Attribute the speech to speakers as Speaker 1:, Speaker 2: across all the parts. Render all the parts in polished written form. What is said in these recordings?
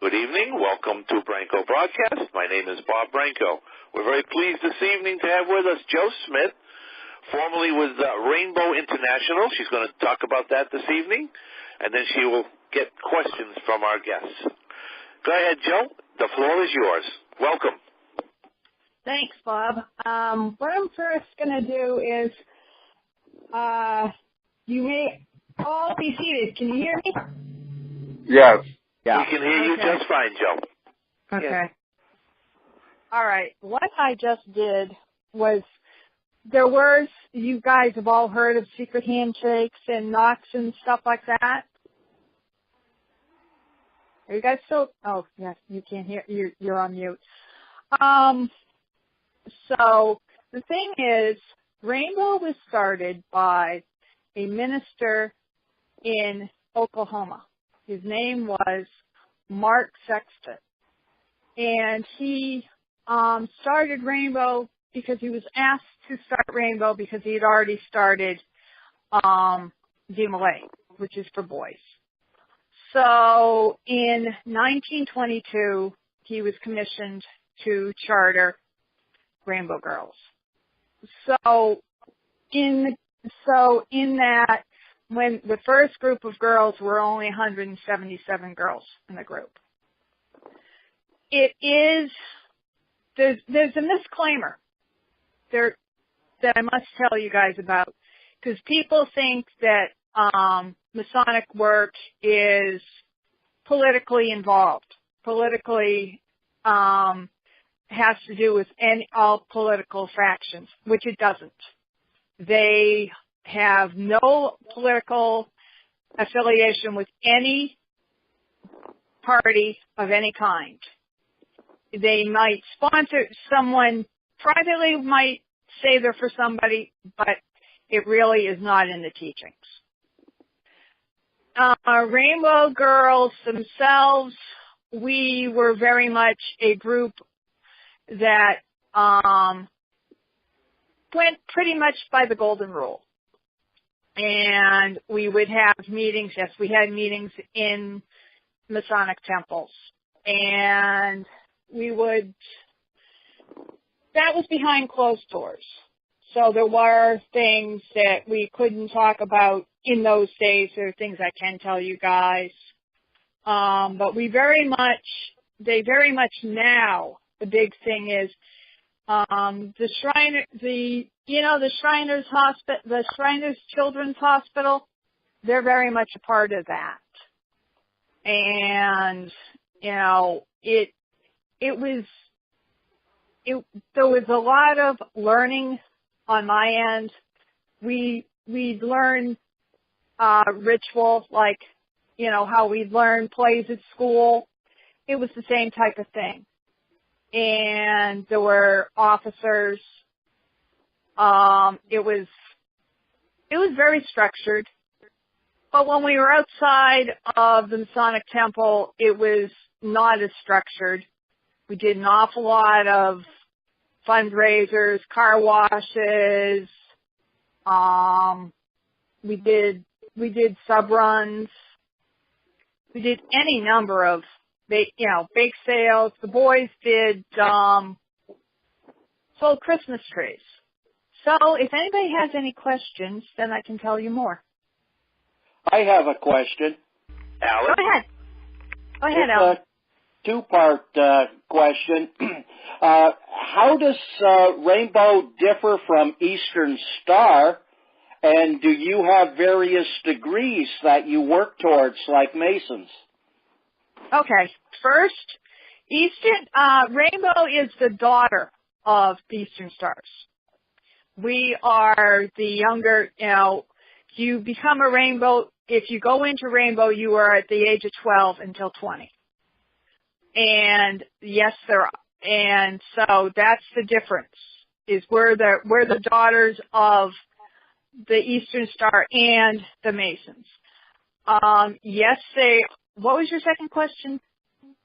Speaker 1: Good evening. Welcome to Branco Broadcast. My name is Bob Branco. We're very pleased this evening to have with us Jo Smith, formerly with Rainbow International. She's going to talk about that this evening, and then she will get questions from our guests. Go ahead, Jo. The floor is yours. Welcome.
Speaker 2: Thanks, Bob. What I'm first going to do is, you may all be seated. Can you hear me?
Speaker 3: Yes.
Speaker 1: Yeah. We can hear you just fine, Jo.
Speaker 2: Okay. Yeah. All right. What I just did was, you guys have all heard of secret handshakes and knocks and stuff like that? Are you guys still? Oh, yes, you can't hear. You're on mute. So the thing is, Rainbow was started by a minister in Oklahoma. His name was Mark Sexton. And he started Rainbow because he was asked to start Rainbow because he had already started Demlay, which is for boys. So in 1922, he was commissioned to charter Rainbow Girls. So in that, when the first group of girls were only 177 girls in the group. There's a disclaimer there that I must tell you guys about, because people think that Masonic work is politically involved. Politically has to do with all political factions, which it doesn't. They have no political affiliation with any party of any kind. They might sponsor someone privately, might say they're for somebody, but it really is not in the teachings. Rainbow Girls themselves, we were very much a group that went pretty much by the golden rule. And we would have meetings. Yes, we had meetings in Masonic temples. And that was behind closed doors. So there were things that we couldn't talk about in those days. There are things I can tell you guys. But they very much now, the big thing is, the Shriners Children's Hospital, they're very much a part of that. And, there was a lot of learning on my end. We'd learn, ritual, like, how we'd learn plays at school. It was the same type of thing. And there were officers. It was very structured. But when we were outside of the Masonic Temple, it was not as structured. We did an awful lot of fundraisers, car washes. We did sub runs. We did any number of bake sales. The boys did sold Christmas trees. So if anybody has any questions, then I can tell you more.
Speaker 3: I have a question.
Speaker 1: Alan?
Speaker 2: Go ahead, Alan.
Speaker 3: A two-part question. How does Rainbow differ from Eastern Star? And do you have various degrees that you work towards, like Masons?
Speaker 2: Okay. First, Rainbow is the daughter of the Eastern Stars. We are the younger, you become a Rainbow. If you go into Rainbow, you are at the age of 12 until 20. And yes, and so that's the difference, is we're the daughters of the Eastern Star and the Masons. Yes, what was your second question?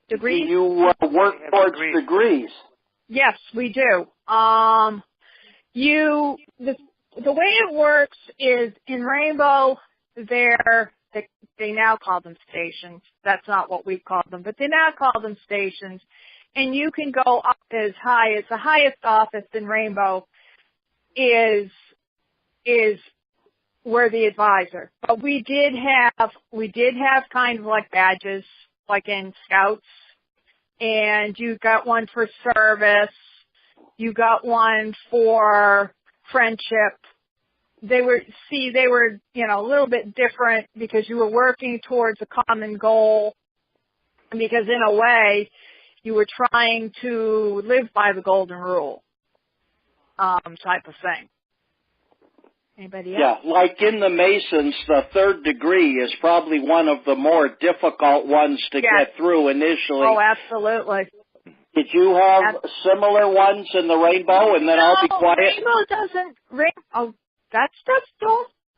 Speaker 2: Degrees?
Speaker 3: Do you work towards degrees?
Speaker 2: Yes, we do. The way it works is in Rainbow, there they now call them stations. That's not what we call them, but they now call them stations. And you can go up as high as the highest office in Rainbow is we're the advisor. But we did have kind of like badges, like in Scouts, and you got one for service, you got one for friendship. They were, a little bit different because you were working towards a common goal, because in a way, you were trying to live by the golden rule, type of thing. Anybody else?
Speaker 3: Yeah, like in the Masons, the third degree is probably one of the more difficult ones to get through initially.
Speaker 2: Oh, absolutely.
Speaker 3: Did you have similar ones in the Rainbow? And then I'll be quiet.
Speaker 2: Rainbow doesn't.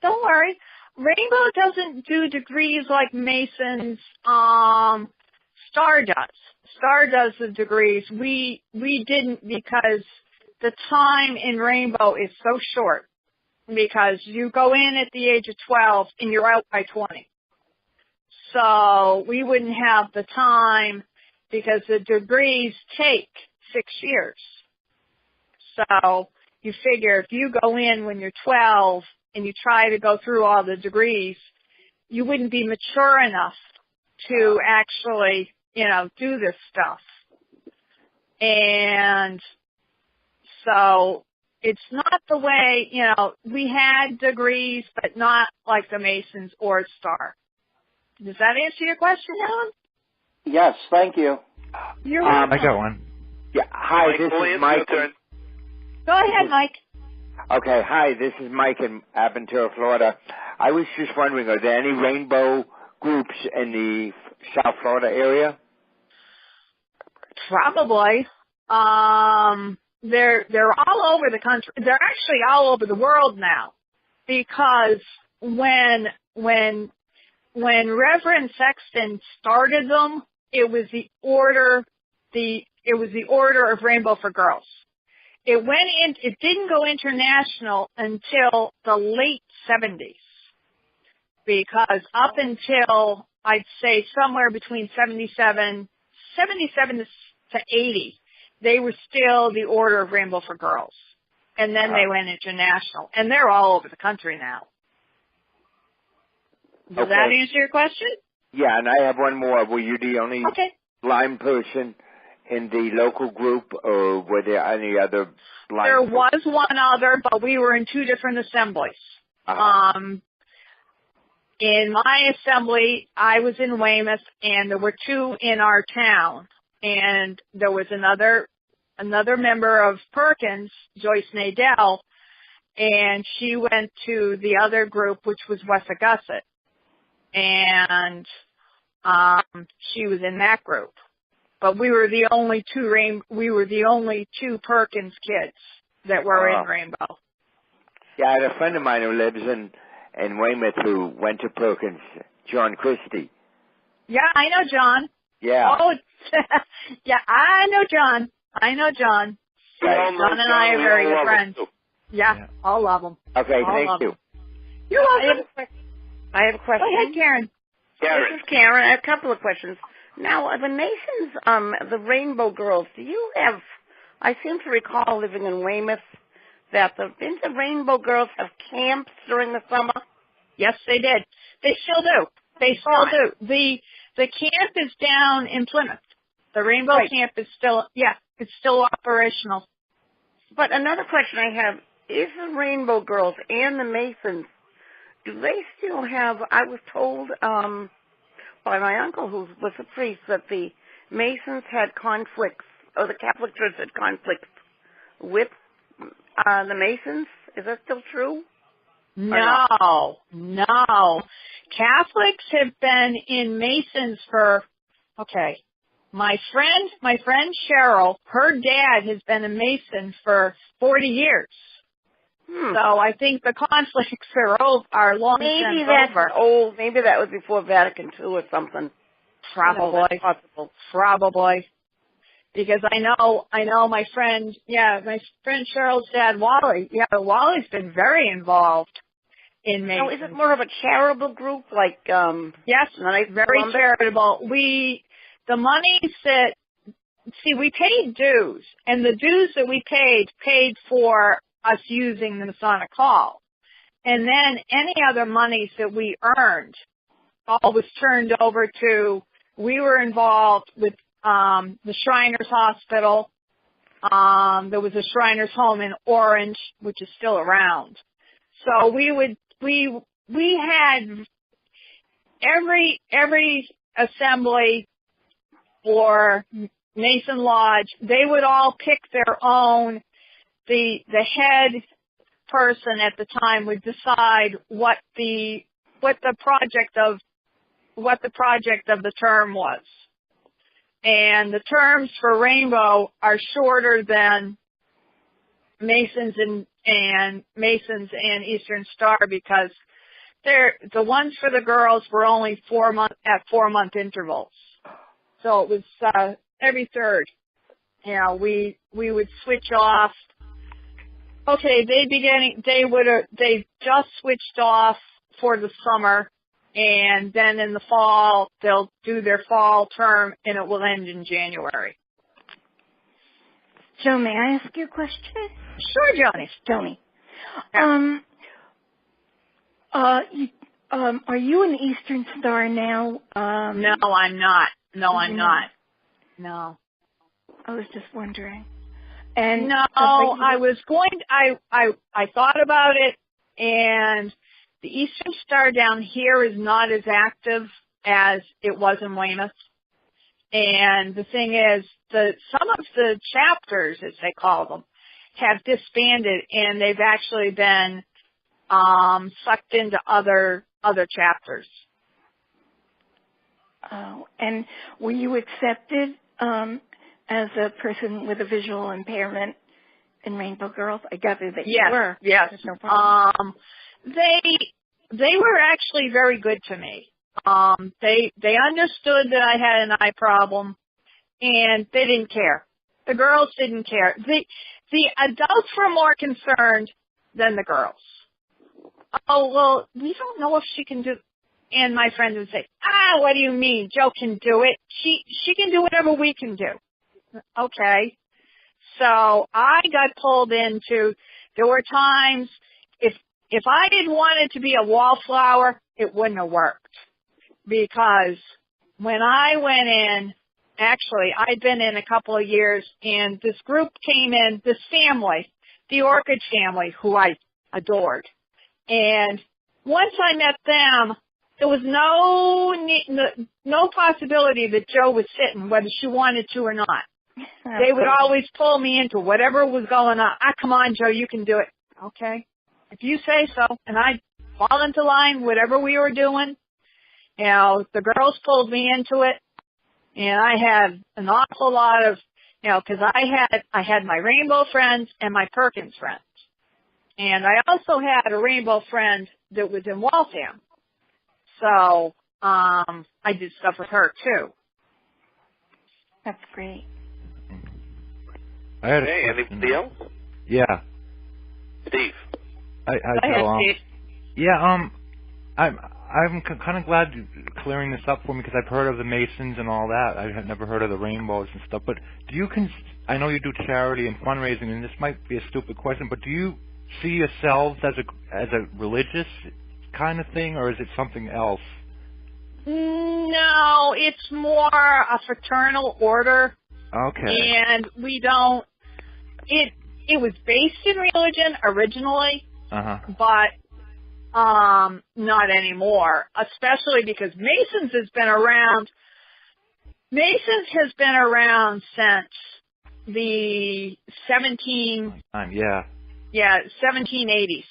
Speaker 2: Don't worry. Rainbow doesn't do degrees like Masons. Star does. Star does the degrees. We didn't, because the time in Rainbow is so short. Because you go in at the age of 12 and you're out by 20. So we wouldn't have the time, because the degrees take 6 years. So you figure if you go in when you're 12 and you try to go through all the degrees, you wouldn't be mature enough to actually, do this stuff. And so it's not the way, we had degrees, but not like the Masons or Star. Does that answer your question, Alan?
Speaker 3: Yes, thank you.
Speaker 2: You're welcome.
Speaker 4: I got one.
Speaker 5: Yeah, hi, this is Mike.
Speaker 2: Go ahead, Mike.
Speaker 5: Okay, hi, this is Mike in Aventura, Florida. I was just wondering, are there any Rainbow groups in the South Florida area?
Speaker 2: Probably. They're all over the country. They're actually all over the world now, because when Reverend Sexton started them, it was the order of Rainbow for Girls. It didn't go international until the late 70s, because up until, I'd say, somewhere between 77 to 80, they were still the Order of Rainbow for Girls. And then they went international. And they're all over the country now. Does that answer your question?
Speaker 5: Yeah, and I have one more. Were you the only blind person in the local group, or were there any other blind
Speaker 2: There
Speaker 5: people?
Speaker 2: was one other, but we were in two different assemblies. In my assembly, I was in Weymouth, and there were two in our town. And there was another member of Perkins, Joyce Nadell, and she went to the other group, which was Wessagusset. And she was in that group. But we were the only two Perkins kids that were in Rainbow.
Speaker 5: Yeah, I had a friend of mine who lives in Weymouth who went to Perkins, John Christie.
Speaker 2: Yeah, I know John.
Speaker 5: Yeah.
Speaker 2: Oh, yeah, I know John. John and I are very good friends. Yeah, all of them.
Speaker 5: Okay, thank you.
Speaker 2: You're welcome.
Speaker 6: I have a question.
Speaker 2: Go ahead, Karen.
Speaker 6: This is Karen. I have a couple of questions. Now, the Masons, the Rainbow Girls, I seem to recall living in Weymouth that didn't the Rainbow Girls have camps during the summer?
Speaker 2: Yes, they did. They still do. The camp is down in Plymouth. The Rainbow camp is it's still operational.
Speaker 6: But another question I have, is the Rainbow Girls and the Masons, do they still have, I was told by my uncle who was a priest that the Masons had conflicts, or the Catholic Church had conflicts with the Masons. Is that still true?
Speaker 2: No. Catholics have been in Masons for, my friend Cheryl, her dad has been a Mason for 40 years. So I think the conflicts are long since over.
Speaker 6: Old. Maybe that was before Vatican II or something.
Speaker 2: Probably. Probably. Because I know my friend Cheryl's dad, Wally. Yeah, Wally's been very involved. in Masons.
Speaker 6: Now, is it more of a charitable group, like
Speaker 2: Yes, very
Speaker 6: Columbus?
Speaker 2: charitable. The monies that, see, we paid dues, and the dues that we paid for us using the Masonic Hall. And then any other monies that we earned all was turned over to, we were involved with the Shriners Hospital. There was a Shriners Home in Orange, which is still around. So we had every assembly or Mason Lodge, they would all pick their own. The head person at the time would decide what the project of the term was. And the terms for Rainbow are shorter than Masons and Eastern Star, because the ones for the girls were only 4 month intervals. So it was every third. You know, we would switch off. Okay, they just switched off for the summer, and then in the fall they'll do their fall term, and it will end in January.
Speaker 6: Joe, may I ask you a question?
Speaker 2: Sure, Johnny.
Speaker 6: Tony.
Speaker 2: Yeah.
Speaker 6: Are you an Eastern Star now?
Speaker 2: No, I'm not. No, I'm not. No.
Speaker 6: I was just wondering. And
Speaker 2: no, I was I thought about it, and the Eastern Star down here is not as active as it was in Weymouth. And the thing is, some of the chapters, as they call them, have disbanded, and they've actually been sucked into other chapters.
Speaker 6: Oh, and were you accepted as a person with a visual impairment in Rainbow Girls? I gather that you were.
Speaker 2: Yes.
Speaker 6: There's no problem.
Speaker 2: They were actually very good to me. They understood that I had an eye problem, and they didn't care. The girls didn't care. The adults were more concerned than the girls. Oh, well, we don't know if she can do. And my friend would say, what do you mean? Joe can do it. She can do whatever we can do. Okay. So I got pulled into, there were times, if I had wanted to be a wallflower, it wouldn't have worked. Because when I went in, actually, I'd been in a couple of years, and this group came in, this family, the Orchid family, who I adored. And once I met them, there was no possibility that Joe was sitting, whether she wanted to or not. They would always pull me into whatever was going on. Come on, Joe, you can do it. Okay. If you say so. And I'd fall into line, whatever we were doing. You know, the girls pulled me into it. And I had an awful lot of, because I had my Rainbow friends and my Perkins friends. And I also had a Rainbow friend that was in Waltham. So I did stuff with her, too.
Speaker 6: That's great.
Speaker 4: I had
Speaker 1: anybody else?
Speaker 4: Yeah.
Speaker 1: Steve.
Speaker 2: Steve.
Speaker 4: Yeah, I'm kind of glad you're clearing this up for me, because I've heard of the Masons and all that. I had never heard of the Rainbows and stuff. But do you I know you do charity and fundraising, and this might be a stupid question, but do you see yourselves as a religious kind of thing, or is it something else?
Speaker 2: No, it's more a fraternal order.
Speaker 4: Okay.
Speaker 2: And we don't. It was based in religion originally, but not anymore. Especially because Masons has been around. Masons has been around since the 1780s.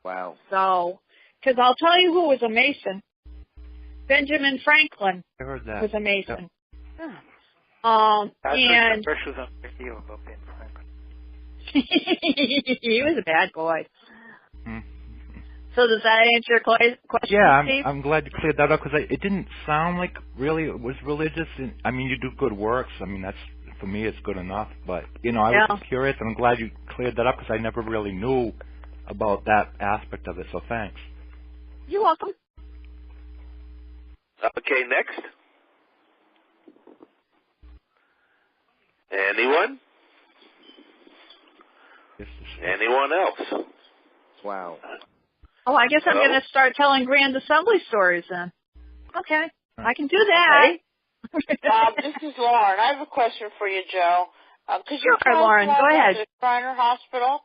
Speaker 5: Wow.
Speaker 2: So, because I'll tell you who was a Mason. Benjamin Franklin
Speaker 4: I heard that.
Speaker 2: was a Mason.
Speaker 6: Yeah.
Speaker 2: And
Speaker 7: was a big deal about Ben Franklin.
Speaker 2: he was a bad boy.
Speaker 4: Hmm.
Speaker 2: So does that answer your question,
Speaker 4: Yeah,
Speaker 2: Steve?
Speaker 4: I'm glad you cleared that up, because it didn't sound like really it was religious. I mean, you do good works. I mean, that's, for me, it's good enough. But, I was just curious, and I'm glad you cleared that up, because I never really knew about that aspect of it. So thanks.
Speaker 2: You're welcome.
Speaker 1: Okay, next. Anyone? Anyone else?
Speaker 5: Wow.
Speaker 2: Oh, I guess I'm
Speaker 1: Hello?
Speaker 2: going to start telling Grand Assembly stories then. Okay, I can do that.
Speaker 8: This is Lauren. I have a question for you, Joe. Could you
Speaker 2: Sure,
Speaker 8: tell
Speaker 2: Lauren,
Speaker 8: us more
Speaker 2: go
Speaker 8: about
Speaker 2: ahead.
Speaker 8: the Shriner Hospital?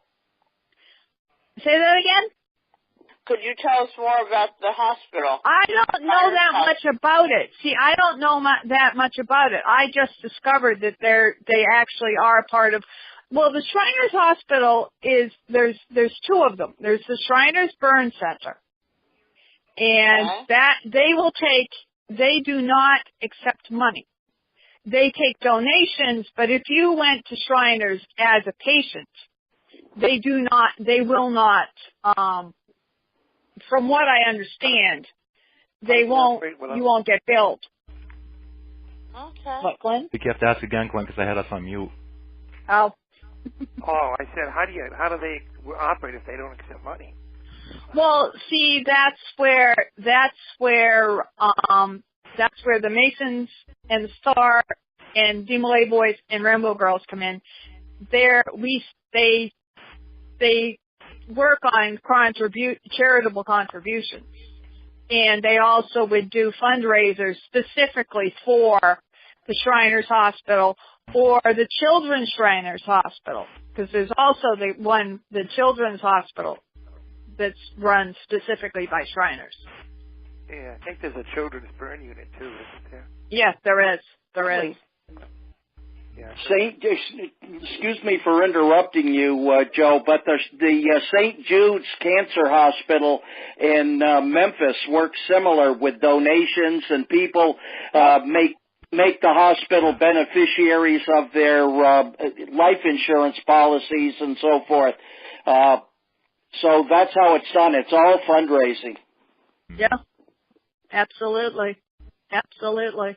Speaker 2: Say that again?
Speaker 8: Could you tell us more about the hospital?
Speaker 2: I don't know that much about it. See, I don't know that much about it. I just discovered that they actually are part of. Well, the Shriners Hospital is there's two of them. There's the Shriners Burn Center, and that they do not accept money. They take donations, but if you went to Shriners as a patient, they will not. From what I understand, you won't get billed.
Speaker 8: Okay.
Speaker 2: What, Glenn?
Speaker 4: You have to ask again, Glenn, because I had us on mute.
Speaker 2: Oh.
Speaker 7: Oh, I said, how do they operate if they don't accept money?
Speaker 2: Well, see, that's where the Masons and the Star and Demlay Boys and Rainbow Girls come in. They work on charitable contributions, and they also would do fundraisers specifically for the Shriners Hospital or the Children's Shriners Hospital, because there's also the Children's Hospital that's run specifically by Shriners.
Speaker 7: Yeah, I think there's a children's burn unit too, isn't there?
Speaker 2: Yes, there is. There is.
Speaker 7: Yeah.
Speaker 3: Excuse me for interrupting you, Joe, but the St. Jude's Cancer Hospital in Memphis works similar with donations, and people make the hospital beneficiaries of their life insurance policies and so forth. So that's how it's done. It's all fundraising.
Speaker 2: Yeah, absolutely. Absolutely.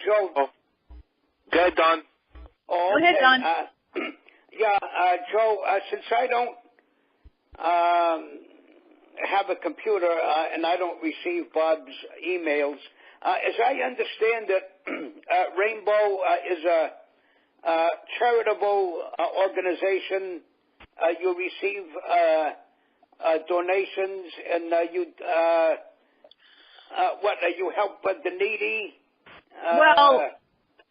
Speaker 9: Joe.
Speaker 1: Oh. Go ahead, Don.
Speaker 9: Oh,
Speaker 2: Go ahead, Don.
Speaker 9: Joe, since I don't have a computer and I don't receive Bob's emails, as I understand it, Rainbow is a charitable organization. You receive donations and you help the needy.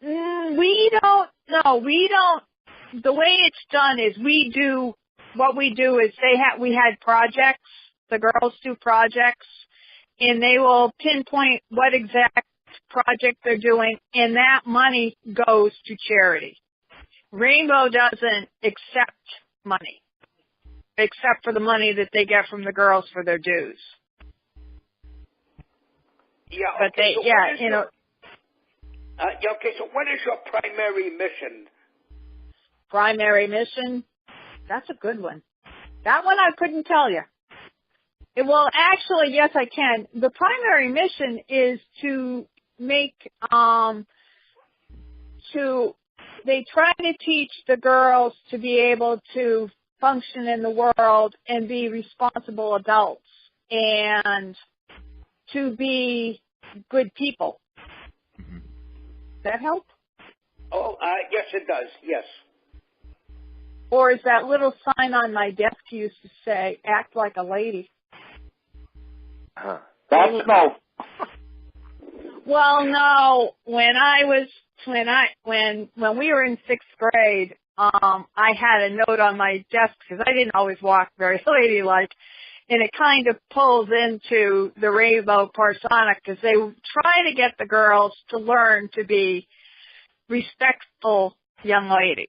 Speaker 2: We don't. No, we don't. The way it's done is we had projects. The girls do projects, and they will pinpoint what exact project they're doing, and that money goes to charity. Rainbow doesn't accept money, except for the money that they get from the girls for their dues.
Speaker 9: Yeah.
Speaker 2: But
Speaker 9: okay, so what is your primary mission?
Speaker 2: Primary mission? That's a good one. That one I couldn't tell you. Well, actually, yes, I can. The primary mission is to make, they try to teach the girls to be able to function in the world and be responsible adults and to be good people. Does that help?
Speaker 9: Oh, yes, it does. Yes.
Speaker 2: Or is that little sign on my desk used to say, act like a lady?
Speaker 3: That's no.
Speaker 2: Well, no. When we were in 6th grade, I had a note on my desk because I didn't always walk very ladylike, and it kind of pulls into the Rainbow Parsonic because they try to get the girls to learn to be respectful young ladies,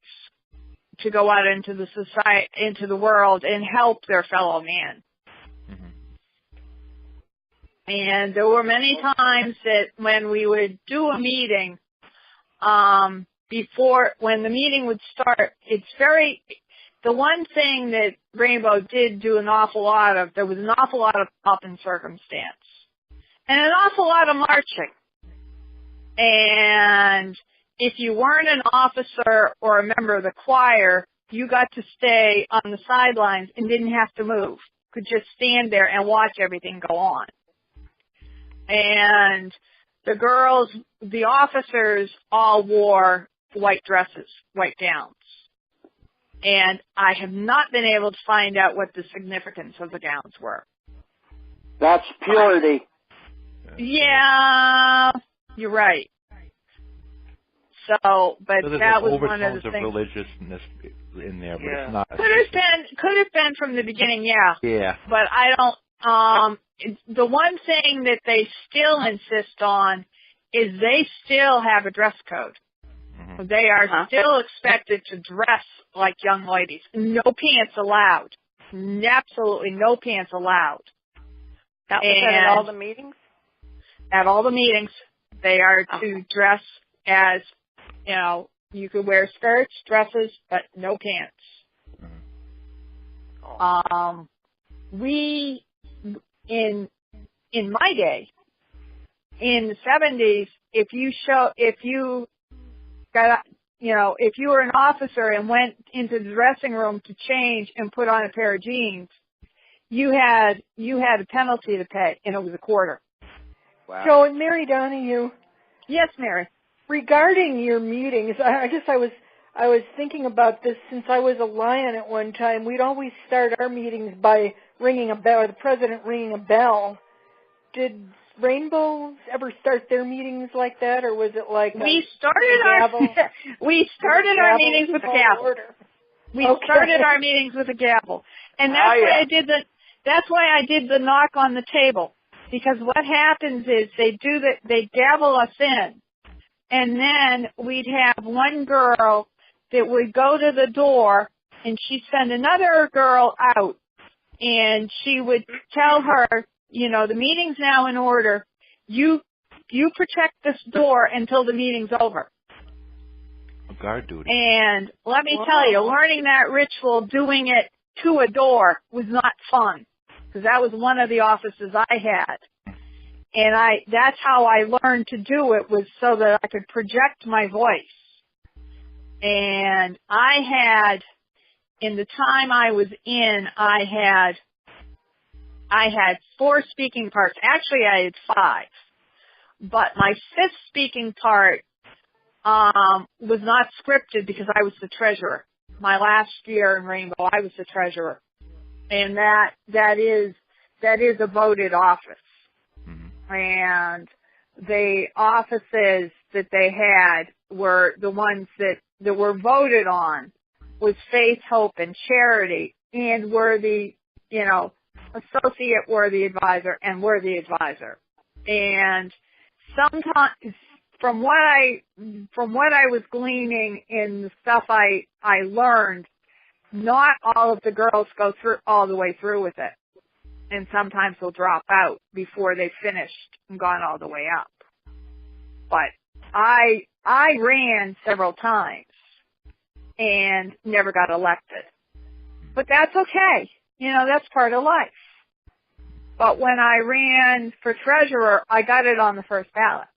Speaker 2: to go out into the society, into the world, and help their fellow man. And there were many times that when we would do a meeting, when the meeting would start, the one thing that Rainbow did do an awful lot of, there was an awful lot of pomp and circumstance. And an awful lot of marching. And if you weren't an officer or a member of the choir, you got to stay on the sidelines and didn't have to move. Could just stand there and watch everything go on. And the girls, the officers all wore white dresses, white gowns. And I have not been able to find out what the significance of the gowns were.
Speaker 3: That's purity.
Speaker 2: Yeah, you're right. So, but
Speaker 4: so
Speaker 2: that was one of the
Speaker 4: overtones of
Speaker 2: things.
Speaker 4: religiousness in there, but it's not.
Speaker 2: Could have been from the beginning, yeah.
Speaker 4: Yeah.
Speaker 2: But I don't. The one thing that they still insist on is they still have a dress code. Mm-hmm. They are still expected to dress like young ladies. No pants allowed. Absolutely no pants allowed.
Speaker 6: That was at all the meetings?
Speaker 2: At all the meetings, they are to dress as, you could wear skirts, dresses, but no pants. We, in my day, in the 70s, if you were an officer and went into the dressing room to change and put on a pair of jeans, you had a penalty to pay, and it was a quarter.
Speaker 10: Wow. Joe and Mary Donahue.
Speaker 2: Yes, Mary.
Speaker 10: Regarding your meetings, I guess I was thinking about this since I was a Lion at one time. We'd always start our meetings by ringing a bell, or the president ringing a bell. Did Rainbow ever start their meetings like that, or was it like
Speaker 2: we started our meetings with a gavel. We started our meetings with a gavel, and that's why I did the knock on the table, because what happens is they gavel us in, and then we'd have one girl that would go to the door, and she'd send another girl out, and she would tell her, the meeting's now in order. You protect this door until the meeting's over.
Speaker 4: A guard duty.
Speaker 2: And let me tell you, learning that ritual, doing it to a door was not fun, because that was one of the offices I had. And that's how I learned to do it, was so that I could project my voice. And in the time I was in, I had 4 speaking parts. Actually, I had 5. But my 5th speaking part was not scripted because I was the treasurer. My last year in Rainbow, I was the treasurer. And that is a voted office. Mm-hmm. And the offices that they had were the ones that were voted on was faith, hope, and charity, and were the, associate worthy advisor and worthy advisor. And sometimes, from what I was gleaning in the stuff I learned, not all of the girls go through all the way through with it, and sometimes they'll drop out before they've finished and gone all the way up. But I ran several times and never got elected, but that's okay. That's part of life. But when I ran for treasurer, I got it on the first ballot.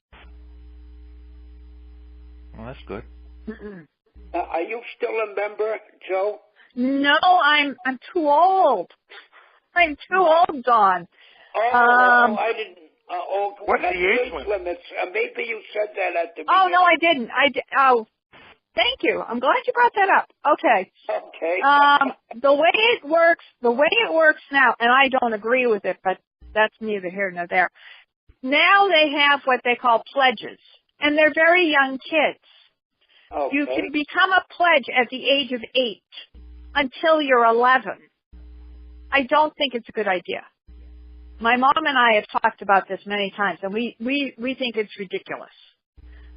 Speaker 4: Well, that's good.
Speaker 9: Are you still a member, Joe?
Speaker 2: No, I'm too old. I'm too old, Don.
Speaker 9: I didn't.
Speaker 7: What's the age
Speaker 9: limits? Maybe you said that at the beginning.
Speaker 2: Oh, no, I didn't. Thank you. I'm glad you brought that up. Okay.
Speaker 9: Okay.
Speaker 2: The way it works now, and I don't agree with it, but that's neither here nor there. Now they have what they call pledges, and they're very young kids.
Speaker 9: Okay.
Speaker 2: You can become a pledge at the age of 8 until you're 11. I don't think it's a good idea. My mom and I have talked about this many times, and we think it's ridiculous.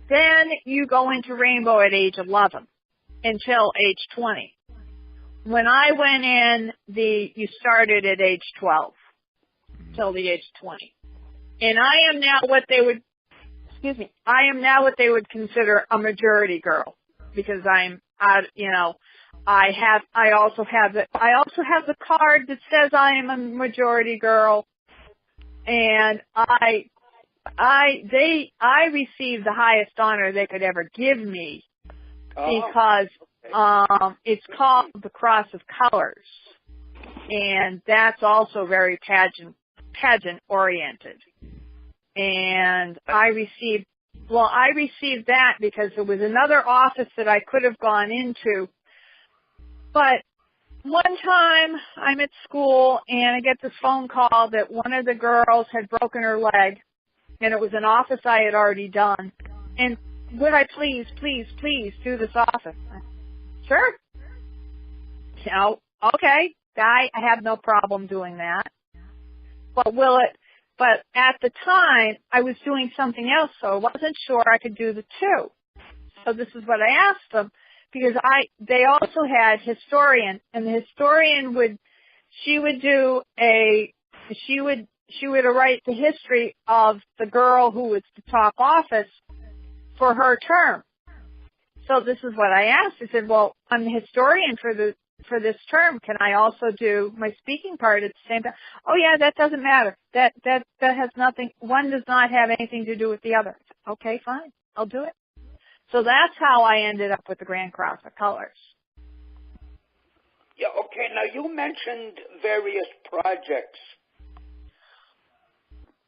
Speaker 2: Then you go into Rainbow at age 11 until age 20. When I went in, you started at age 12 till the age 20. And I am now what they would consider a majority girl, because I'm out, I also have the card that says I am a majority girl, and I received the highest honor they could ever give me, because It's called the Cross of Colors, and that's also very pageant oriented. And I received that because there was another office that I could have gone into, but one time I'm at school and I get this phone call that one of the girls had broken her leg, and it was an office I had already done. And would I please do this office? Sure. So, okay, I have no problem doing that. But at the time I was doing something else, so I wasn't sure I could do the two. So this is what I asked them, because they also had historian, and the historian would write the history of the girl who was the top office for her term. So this is what I asked. I said, well, I'm the historian for this term. Can I also do my speaking part at the same time? Oh yeah, that doesn't matter. That has nothing. One does not have anything to do with the other. Okay, fine. I'll do it. So that's how I ended up with the Grand Cross of Colors.
Speaker 9: Yeah, okay. Now, you mentioned various projects.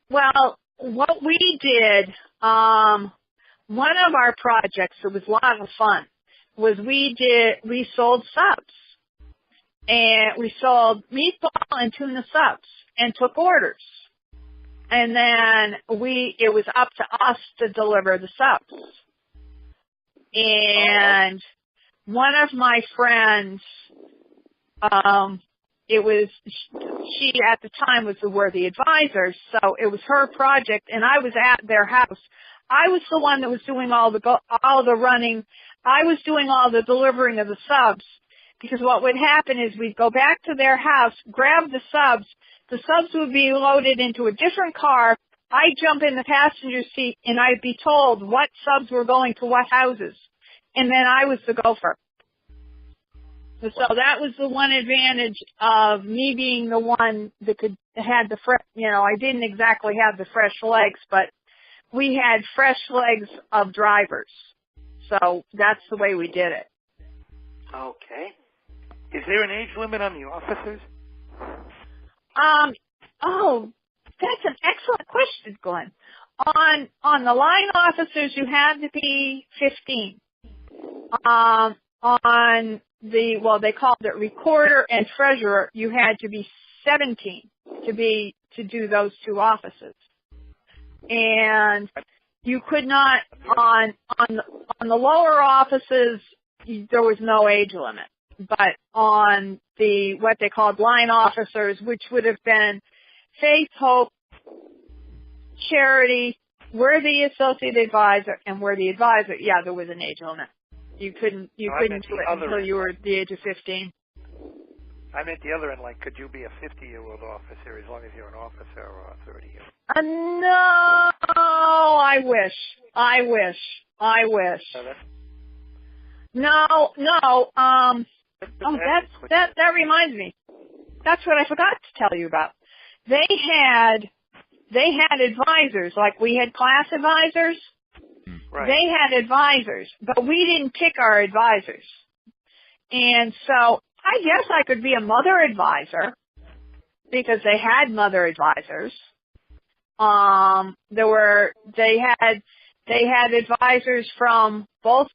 Speaker 2: Well, what we did, one of our projects that was a lot of fun was we sold subs. And we sold meatball and tuna subs and took orders. And then it was up to us to deliver the subs. And one of my friends, she at the time were the advisors, so it was her project, and I was at their house. I was the one that was doing all the running. I was doing all the delivering of the subs, because what would happen is we'd go back to their house, grab the subs would be loaded into a different car. I'd jump in the passenger seat, and I'd be told what subs were going to what houses. And then I was the gopher. So that was the one advantage of me being the one that had the I didn't exactly have the fresh legs, but we had fresh legs of drivers. So that's the way we did it.
Speaker 7: Okay. Is there an age limit on the officers?
Speaker 2: That's an excellent question, Glenn. On the line officers, you had to be 15. On they called it recorder and treasurer, you had to be 17 to do those two offices. And you could not, on the lower offices, there was no age limit. But on what they called line officers, which would have been Faith, Hope, Charity, we're the associate advisor, and we're the advisor. Yeah, there was an age limit. You couldn't do it until you were the age of 15.
Speaker 7: I meant the other end, like, could you be a 50-year-old officer as long as you're an officer, or a 30-year?
Speaker 2: No, I wish. No. That reminds me. That's what I forgot to tell you about. They had advisors, like we had class advisors.
Speaker 7: Right.
Speaker 2: They had advisors, but we didn't pick our advisors. And so I guess I could be a mother advisor because they had mother advisors. They had advisors from both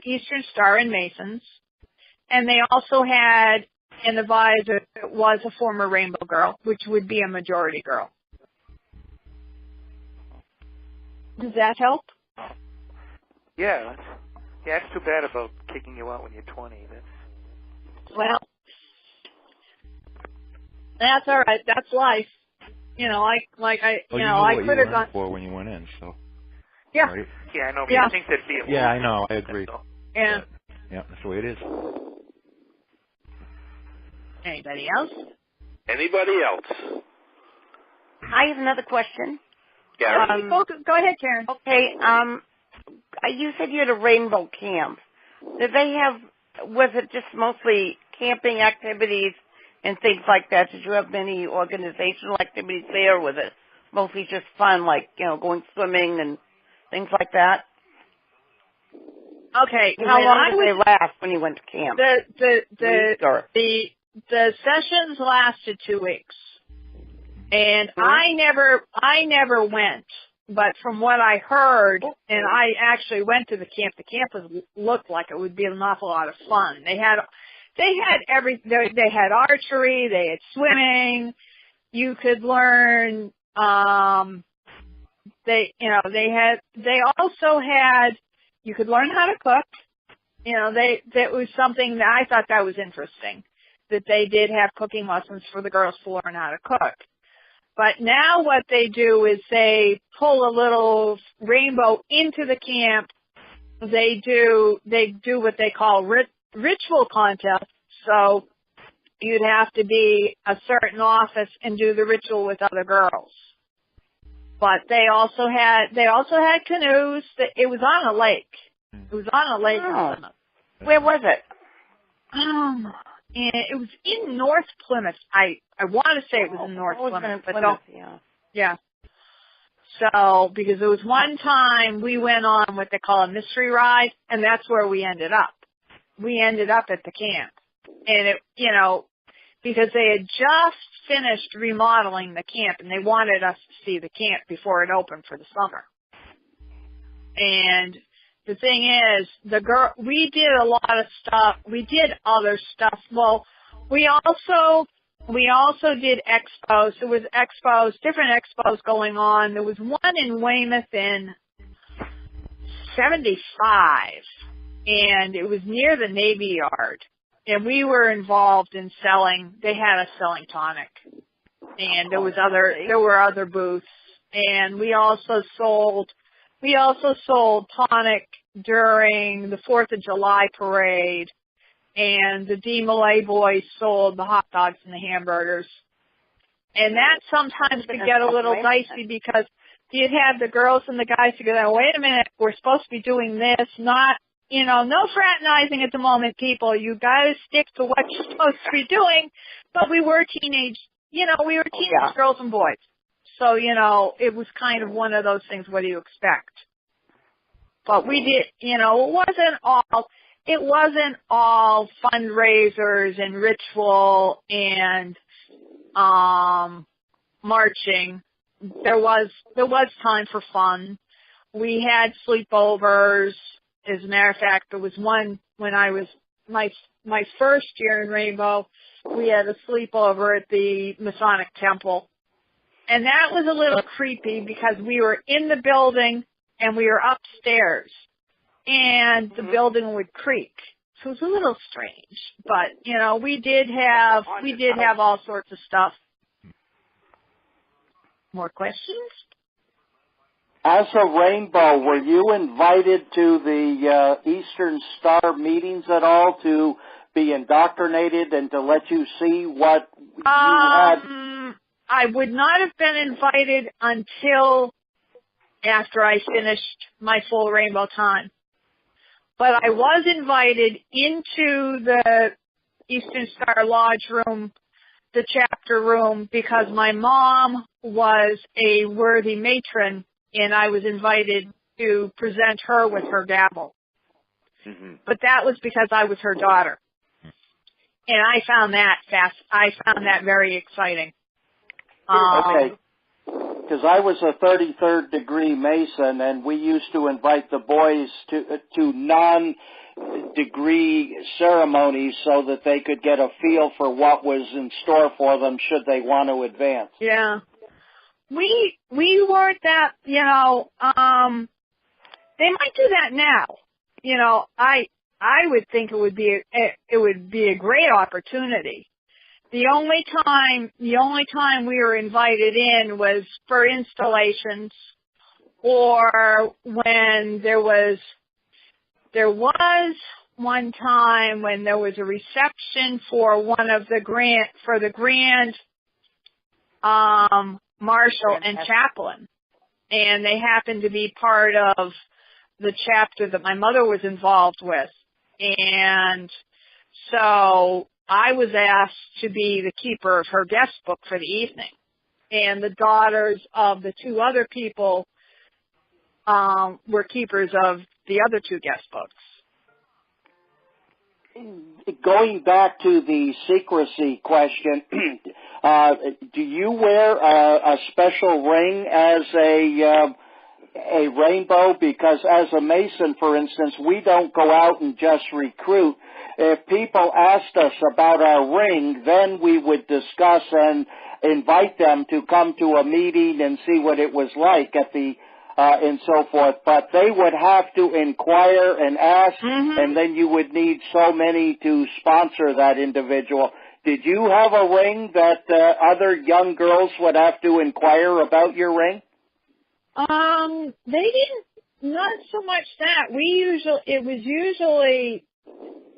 Speaker 2: Eastern Star and Masons, and they also had an advisor that was a former Rainbow girl, which would be a majority girl. Does that help?
Speaker 7: Yeah, it's too bad about kicking you out when you're 20.
Speaker 2: Well, that's all right. That's life. I could have gone
Speaker 4: for when you went in. So.
Speaker 2: Yeah.
Speaker 4: Right?
Speaker 7: Yeah, I know. But you think that'd be a
Speaker 4: I know. I agree.
Speaker 2: Yeah.
Speaker 4: Yeah, that's the way it is.
Speaker 2: Anybody else?
Speaker 6: I have another question.
Speaker 1: Karen?
Speaker 2: Go ahead, Karen.
Speaker 6: Okay. You said you had a rainbow camp. Was it just mostly camping activities and things like that? Did you have many organizational activities there? Was it mostly just fun, like, going swimming and things like that?
Speaker 2: Okay.
Speaker 6: How long did they last when you went to camp?
Speaker 2: The sessions lasted 2 weeks. And I never went, but from what I heard, and I actually went to the camp looked like it would be an awful lot of fun. They had everything. They had archery, they had swimming. You could learn. They also had. You could learn how to cook. That was something that I thought that was interesting. That they did have cooking lessons for the girls to learn how to cook. But now what they do is they pull a little rainbow into the camp. They do what they call ritual contests. So you'd have to be a certain office and do the ritual with other girls. But they also had canoes. It was on a lake. It was on a lake.
Speaker 6: Oh. Where was it?
Speaker 2: And it was in North Plymouth. I want to say it was in North Plymouth, but don't. Yeah. So, because there was one time we went on what they call a mystery ride, and that's where we ended up. We ended up at the camp. And because they had just finished remodeling the camp, and they wanted us to see the camp before it opened for the summer. And the thing is, we did a lot of stuff. We did other stuff. Well, we also did expos. There was different expos going on. There was one in Weymouth in 75, and it was near the Navy Yard. And we were involved in selling. They had us selling tonic, and there were other booths, and we also sold tonic during the 4th of July parade, and the Demlay boys sold the hot dogs and the hamburgers. And that sometimes could get a little dicey because you'd have the girls and the guys to go, wait a minute, we're supposed to be doing this, not, no fraternizing at the moment, people. You gotta stick to what you're supposed to be doing. But we were teenage girls and boys. So, it was kind of one of those things, what do you expect? But we did, it wasn't all fundraisers and ritual and, marching. There was time for fun. We had sleepovers. As a matter of fact, there was one when I was my first year in Rainbow. We had a sleepover at the Masonic Temple. And that was a little creepy because we were in the building and we were upstairs and the building would creak. So it was a little strange, but we did have all sorts of stuff. More questions?
Speaker 3: As a Rainbow, were you invited to the Eastern Star meetings at all to be indoctrinated and to let you see what you had?
Speaker 2: I would not have been invited until after I finished my full Rainbow time. But I was invited into the Eastern Star Lodge room, the chapter room, because my mom was a worthy matron, and I was invited to present her with her gavel. Mm-hmm. But that was because I was her daughter. And I found that very exciting.
Speaker 3: Okay. Because I was a 33rd degree Mason, and we used to invite the boys to non-degree ceremonies so that they could get a feel for what was in store for them should they want to advance.
Speaker 2: Yeah. We weren't that, they might do that now. I would think it would be a great opportunity. The only time we were invited in was for installations, or when there was one time when there was a reception for the grand marshal and chaplain, and they happened to be part of the chapter that my mother was involved with, and so I was asked to be the keeper of her guest book for the evening. And the daughters of the two other people were keepers of the other two guest books.
Speaker 3: going back to the secrecy question, do you wear a special ring as a rainbow? Because as a Mason, for instance, we don't go out and just recruit. If people asked us about our ring, then we would discuss and invite them to come to a meeting and see what it was like at the and so forth. But they would have to inquire and ask, and then you would need so many to sponsor that individual. Did you have a ring that other young girls would have to inquire about your ring?
Speaker 2: They didn't, not so much that. It was usually,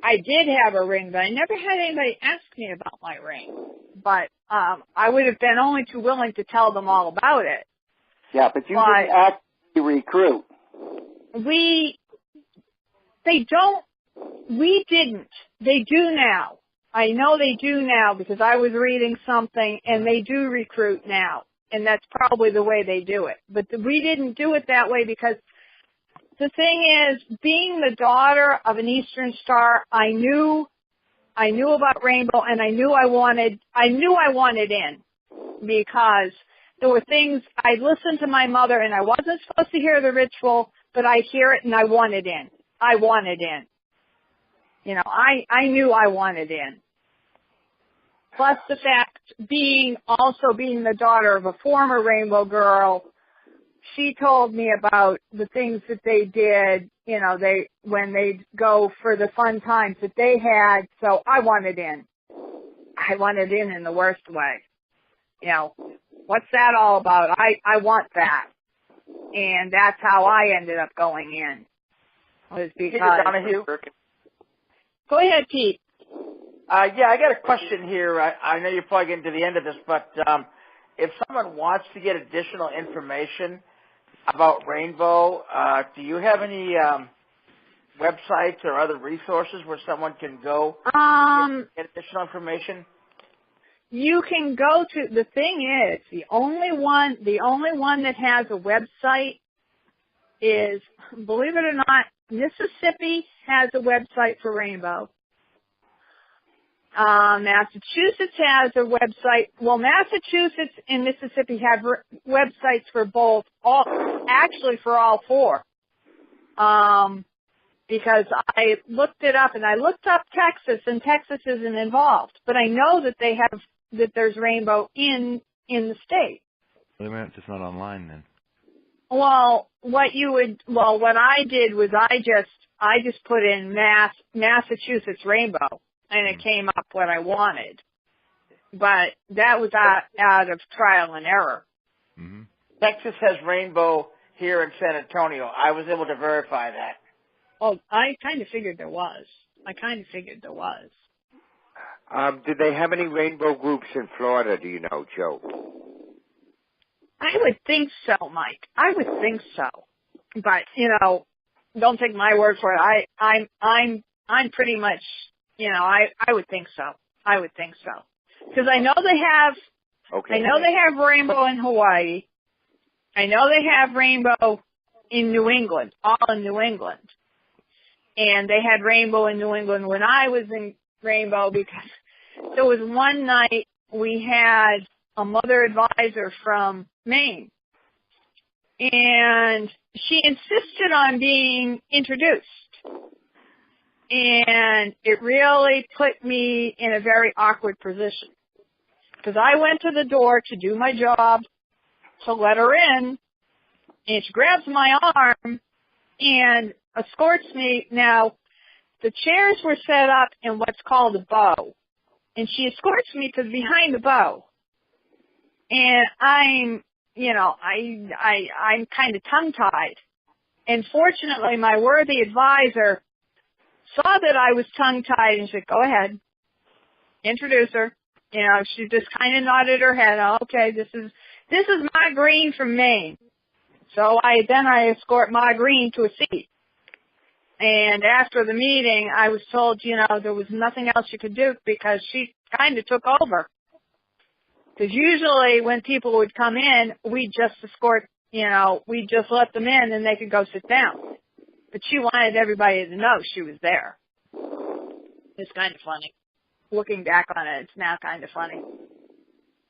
Speaker 2: I did have a ring, but I never had anybody ask me about my ring. But, I would have been only too willing to tell them all about it.
Speaker 3: Yeah, but you didn't actually recruit.
Speaker 2: We didn't. They do now. I know they do now because I was reading something and they do recruit now. And that's probably the way they do it. But we didn't do it that way because the thing is, being the daughter of an Eastern Star, I knew about Rainbow and I knew I wanted in because there were things, I listened to my mother and I wasn't supposed to hear the ritual, but I hear it and I wanted in. I wanted in. You know, I knew I wanted in. Plus the fact, being the daughter of a former Rainbow girl, she told me about the things that they did, you know, when they'd go for the fun times that they had, so I wanted in. I wanted in the worst way. You know, what's that all about? I want that. And that's how I ended up going in. Was because...
Speaker 11: Donahue?
Speaker 2: Go ahead, Pete.
Speaker 11: Yeah, I got a question here. I know you're probably getting to the end of this, but if someone wants to get additional information about Rainbow, do you have any websites or other resources where someone can go get additional information?
Speaker 2: You can go to, the thing is, the only one that has a website is, believe it or not, Mississippi has a website for Rainbow. Massachusetts has a website. Well, Massachusetts and Mississippi have websites for both, actually for all four. Because I looked it up and I looked up Texas and Texas isn't involved. But I know that that there's Rainbow in the state.
Speaker 4: Wait a minute, it's not online then.
Speaker 2: Well, what I did was I just put in Massachusetts Rainbow. And it came up what I wanted. But that was out of trial and error.
Speaker 11: Mm-hmm. Texas has Rainbow here in San Antonio. I was able to verify that.
Speaker 2: Oh, I kind of figured there was.
Speaker 5: Did they have any Rainbow groups in Florida, do you know, Joe?
Speaker 2: I would think so, Mike. I would think so. But, you know, don't take my word for it. I'm pretty much... You know, I would think so. Because I know they have, I know they have Rainbow in Hawaii. I know they have Rainbow in New England, all in New England. And they had Rainbow in New England when I was in Rainbow because there was one night we had a mother advisor from Maine. And she insisted on being introduced. And it really put me in a very awkward position. Because I went to the door to do my job, to let her in, and she grabs my arm and escorts me. Now, the chairs were set up in what's called a bow. And she escorts me to behind the bow. And I'm kind of tongue-tied. And fortunately, my worthy advisor saw that I was tongue-tied and said, go ahead, introduce her. You know, she just kind of nodded her head. Oh, okay, this is Ma Green from Maine. So I escort Ma Green to a seat. And after the meeting, I was told, you know, there was nothing else you could do because she kind of took over. Because usually when people would come in, we just let them in and they could go sit down. But she wanted everybody to know she was there. It's kind of funny. Looking back on it, it's now kind of funny.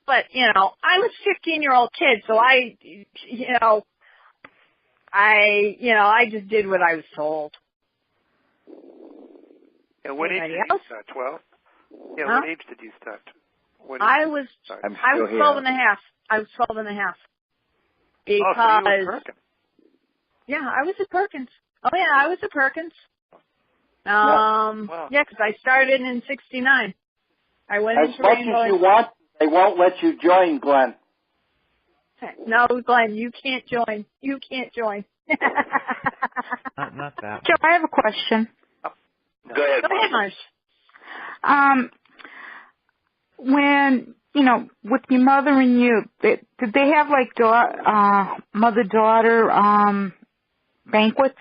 Speaker 2: But, you know, I was a 15-year-old kid, so I just did what I was told.
Speaker 7: And what age did you start? 12? Yeah,
Speaker 2: huh?
Speaker 7: What age did you start?
Speaker 2: I was 12 and a half. I was 12 and a half. Because,
Speaker 7: so you were Perkins.
Speaker 2: Yeah, I was at Perkins. Oh, yeah, I was at Perkins.
Speaker 7: Wow.
Speaker 2: Yeah, because I started in 69. I went
Speaker 3: as
Speaker 2: into
Speaker 3: much
Speaker 2: Rainbow.
Speaker 3: as you want, they won't let you join, Glenn.
Speaker 2: No, Glenn, you can't join. You can't join.
Speaker 4: Not that.
Speaker 12: Joe, I have a question.
Speaker 1: Go ahead,
Speaker 12: Marsh. When, you know, with your mother and you, did they have like mother-daughter banquets?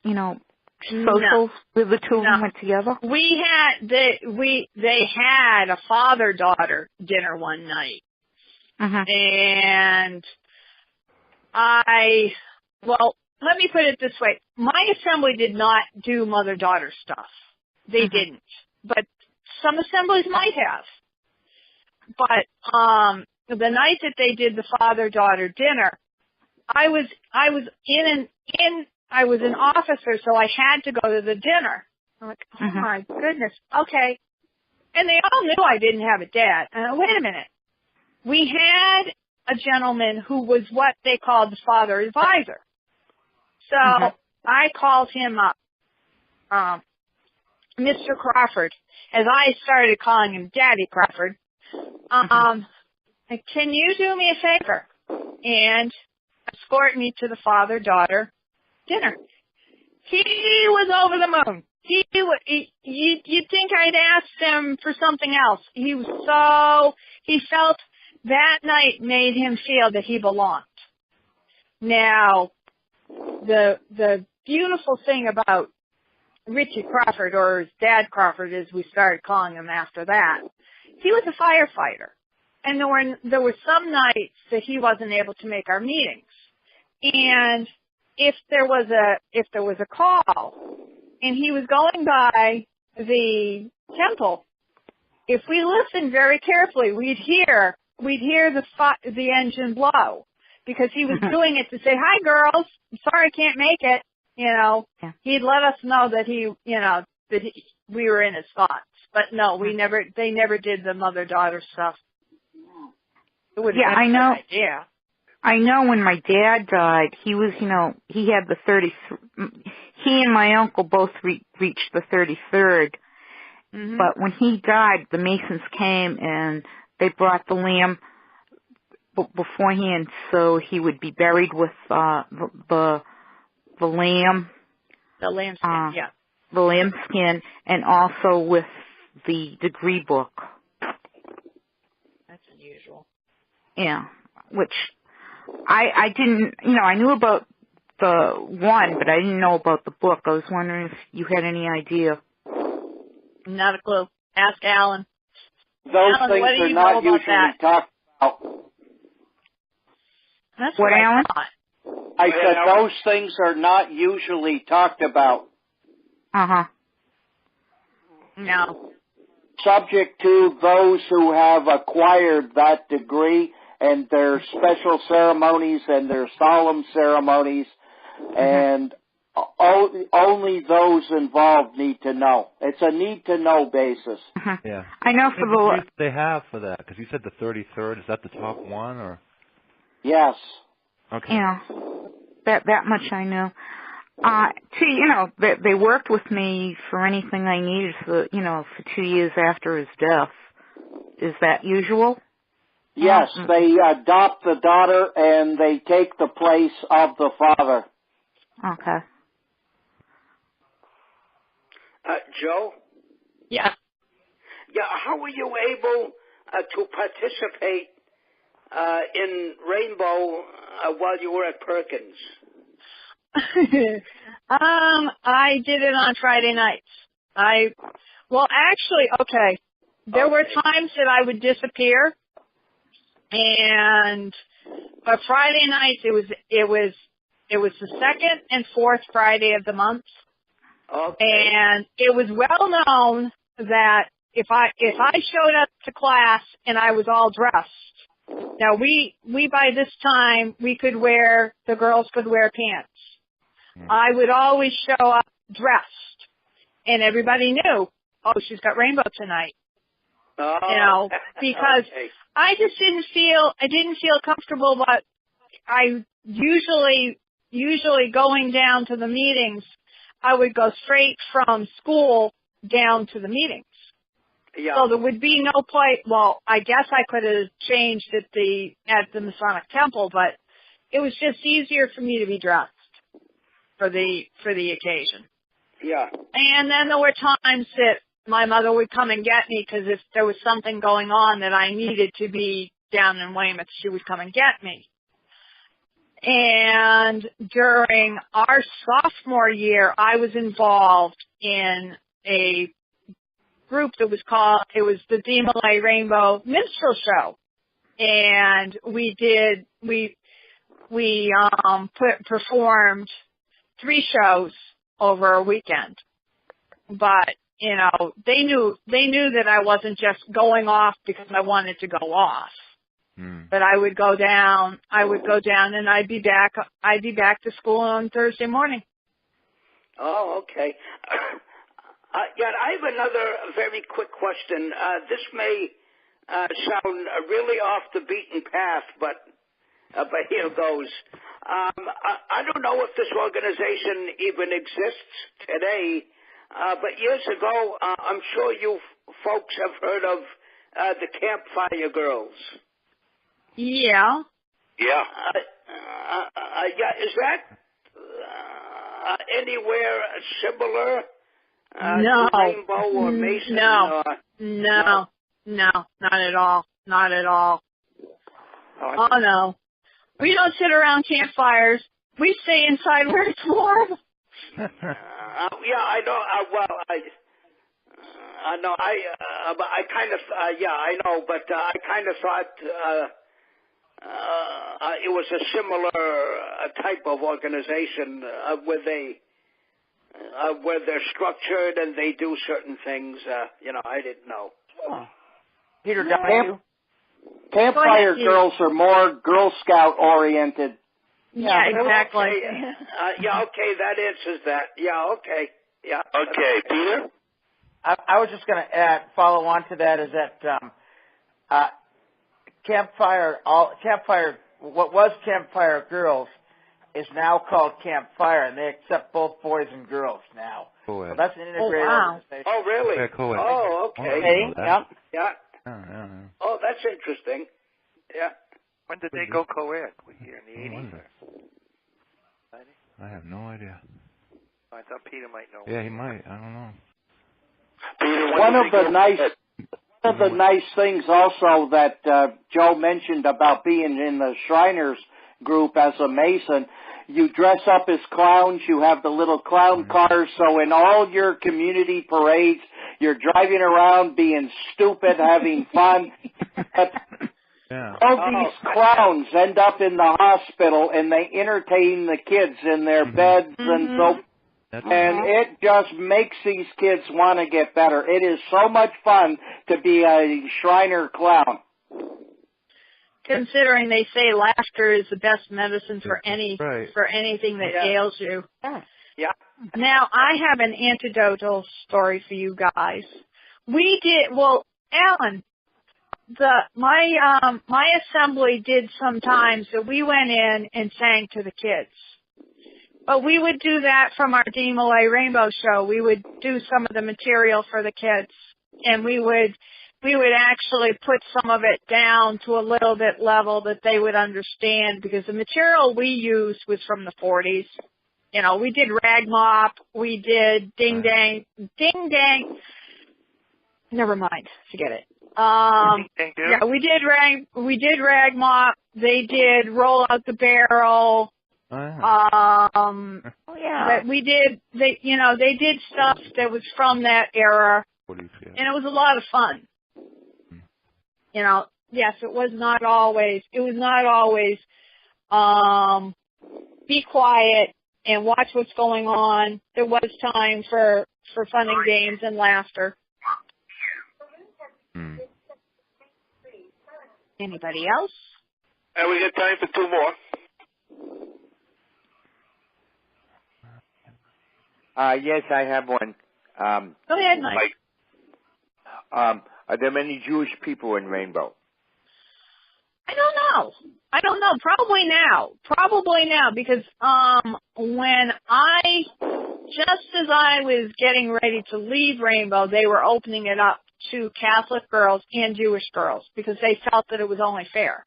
Speaker 12: You know, socials where the two of them went together?
Speaker 2: They had a father-daughter dinner one night. And let me put it this way. My assembly did not do mother-daughter stuff. They didn't. But some assemblies might have. But the night that they did the father-daughter dinner, I was an officer, so I had to go to the dinner. I'm like, oh my goodness, okay. And they all knew I didn't have a dad. Wait a minute. We had a gentleman who was what they called the father advisor. So I called him up, Mr. Crawford, as I started calling him Daddy Crawford. Can you do me a favor and escort me to the father-daughter dinner? He was over the moon. You'd think I'd asked him for something else. He felt that night made him feel that he belonged. Now, the beautiful thing about Richie Crawford, or his dad Crawford, as we started calling him after that, he was a firefighter. And there were some nights that he wasn't able to make our meetings. And if there was a call and he was going by the temple, if we listened very carefully, we'd hear the engine blow, because he was doing it to say, "Hi girls, I'm sorry I can't make it." You know, he'd let us know that we were in his thoughts. But no, they never did the mother-daughter stuff.
Speaker 12: I know.
Speaker 2: Yeah.
Speaker 12: I know when my dad died, he was, he had the 33, he and my uncle both reached the 33rd. But when he died, the Masons came and they brought the lamb beforehand so he would be buried with the lamb.
Speaker 2: The lambskin, yeah.
Speaker 12: The lambskin, and also with the degree book.
Speaker 2: That's unusual.
Speaker 12: Yeah, which I didn't, I knew about the one, but I didn't know about the book. I was wondering if you had any idea.
Speaker 2: Not a clue. Ask Alan.
Speaker 3: Those
Speaker 2: Alan,
Speaker 3: things
Speaker 2: what do
Speaker 3: are
Speaker 2: you
Speaker 3: not
Speaker 2: know about
Speaker 3: usually
Speaker 2: that?
Speaker 3: talked about.
Speaker 2: That's
Speaker 12: what, Alan?
Speaker 3: I said those things are not usually talked about.
Speaker 2: No.
Speaker 3: Subject to those who have acquired that degree and their special ceremonies and their solemn ceremonies, and only those involved need to know. It's a need-to-know basis.
Speaker 4: Yeah.
Speaker 12: I know for the...
Speaker 4: They have for that, because you said the 33rd. Is that the top one, or?
Speaker 3: Yes.
Speaker 12: Okay. Yeah. That much I know. They worked with me for anything I needed for 2 years after his death. Is that usual?
Speaker 3: Yes, they adopt the daughter and they take the place of the father.
Speaker 12: Okay.
Speaker 9: Joe?
Speaker 2: Yeah.
Speaker 9: Yeah, how were you able to participate in Rainbow while you were at Perkins?
Speaker 2: I did it on Friday nights. There were times that I would disappear, but Friday nights it was the second and fourth Friday of the month. Okay. And it was well known that if I showed up to class and I was all dressed, now we by this time the girls could wear pants. I would always show up dressed, and everybody knew, oh, she's got rainbow tonight.
Speaker 9: Oh.
Speaker 2: Because
Speaker 9: Okay.
Speaker 2: I didn't feel comfortable, but I usually going down to the meetings, I would go straight from school down to the meetings.
Speaker 9: Yeah.
Speaker 2: So there would be no place. Well, I guess I could have changed at the Masonic Temple, but it was just easier for me to be dressed for the occasion.
Speaker 9: Yeah.
Speaker 2: And then there were times that my mother would come and get me because if there was something going on that I needed to be down in Weymouth, she would come and get me. And during our sophomore year, I was involved in a group that was the Demlay Rainbow Minstrel Show. And we performed 3 shows over a weekend. But, they knew that I wasn't just going off because I wanted to go off. But I would go down and I'd be back to school on Thursday morning.
Speaker 9: Oh, okay. Yeah, I have another very quick question. This may sound really off the beaten path, but here goes. I don't know if this organization even exists today, but years ago, I'm sure you folks have heard of the Campfire Girls.
Speaker 2: Yeah.
Speaker 1: Yeah.
Speaker 9: Yeah, is that anywhere similar
Speaker 2: No.
Speaker 9: to Rainbow or Mason?
Speaker 2: No, not at all. Not at all. Oh, no. We don't sit around campfires. We stay inside where it's warm.
Speaker 9: Yeah, I know. I know. But I kind of, I know. But I kind of thought it was a similar type of organization where they're structured and they do certain things. I didn't know.
Speaker 11: Oh. Peter Donahue?
Speaker 3: Campfire Girls are more Girl Scout oriented.
Speaker 2: Yeah, exactly.
Speaker 9: Okay. Okay, that answers that. Yeah, okay. Yeah.
Speaker 1: Okay, Peter?
Speaker 11: I was just going to follow on to that is that Campfire, what was Campfire Girls is now called Campfire, and they accept both boys and girls now.
Speaker 4: Co-ed.
Speaker 11: So that's an integrated organization.
Speaker 9: Oh, really?
Speaker 4: Yeah, co-ed.
Speaker 9: Oh, okay.
Speaker 11: Yeah.
Speaker 9: Yeah. Oh, that's interesting. Yeah.
Speaker 7: When did they go co-ed? In the 80s?
Speaker 4: I have no idea.
Speaker 7: I thought Peter might know.
Speaker 4: Yeah, he might. I don't know.
Speaker 1: Peter,
Speaker 3: One of the nice things also that Joe mentioned about being in the Shriners group as a Mason, you dress up as clowns, you have the little clown cars, so in all your community parades, you're driving around being stupid, having fun.
Speaker 4: Yeah.
Speaker 3: All these clowns end up in the hospital and they entertain the kids in their beds and so and it just makes these kids want to get better. It is so much fun to be a Shriner clown.
Speaker 2: Considering they say laughter is the best medicine for for anything that ails you.
Speaker 9: Yeah.
Speaker 2: Now I have an anecdotal story for you guys. Alan, my assembly did sometimes that we went in and sang to the kids. But we would do that from our Demlay Rainbow Show. We would do some of the material for the kids, and we would actually put some of it down to a little bit level that they would understand, because the material we used was from the 40s. We did Rag Mop, we did Ding Dang. Never mind, forget it. Yeah, we did Rag Mop. They did Roll Out the Barrel. But we did, they did stuff that was from that era, and it was a lot of fun. Yes, it was not always, be quiet and watch what's going on. There was time for fun and games and laughter. Anybody else?
Speaker 1: And we got time for two more.
Speaker 5: Yes, I have one.
Speaker 2: Go ahead, Mike.
Speaker 5: Are there many Jewish people in Rainbow?
Speaker 2: I don't know. Probably now, because when just as I was getting ready to leave Rainbow, they were opening it up to Catholic girls and Jewish girls because they felt that it was only fair.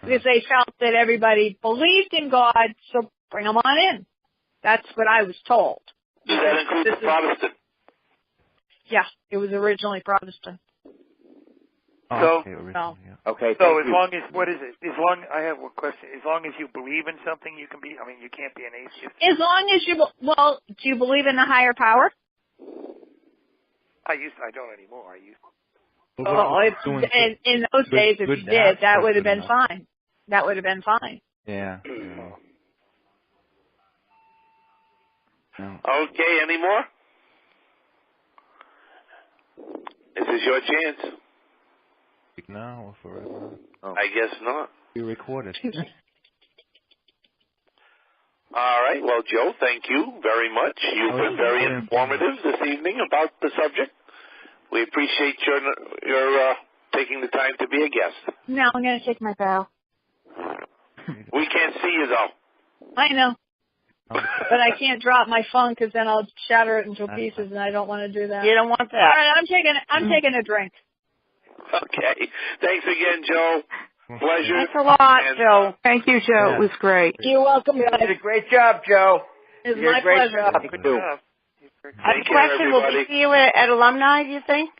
Speaker 2: Because they felt that everybody believed in God, so bring them on in. That's what I was told.
Speaker 1: Does that include the Protestant?
Speaker 2: Yeah, it was originally Protestant.
Speaker 7: So,
Speaker 5: okay.
Speaker 7: So as long as, what is it? I have one question. As long as you believe in something, you can be, you can't be an atheist.
Speaker 2: As long as do you believe in the higher power?
Speaker 7: I don't anymore.
Speaker 2: In those days, if you did, that would have been fine. That would have been fine.
Speaker 4: Yeah.
Speaker 1: Okay, any more? This is your chance.
Speaker 4: Now or forever?
Speaker 1: I guess not.
Speaker 4: Be recorded.
Speaker 1: All right. Well, Joe, thank you very much. You've been very informative this evening about the subject. We appreciate your taking the time to be a guest.
Speaker 2: Now I'm going to take my bow.
Speaker 1: We can't see you, though.
Speaker 2: I know. But I can't drop my phone because then I'll shatter it into pieces, and I don't want to do that.
Speaker 6: You don't want that.
Speaker 2: All right, I'm taking a drink.
Speaker 1: Okay. Thanks again, Joe. Pleasure.
Speaker 6: Thanks a lot, Joe.
Speaker 12: Thank you, Joe.
Speaker 4: Yeah.
Speaker 12: It was great.
Speaker 2: You're welcome,
Speaker 11: You
Speaker 2: guys.
Speaker 11: did a great job, Joe.
Speaker 2: It's my pleasure.
Speaker 11: Good job.
Speaker 6: I have a question. Will we see you at Alumni, do you think?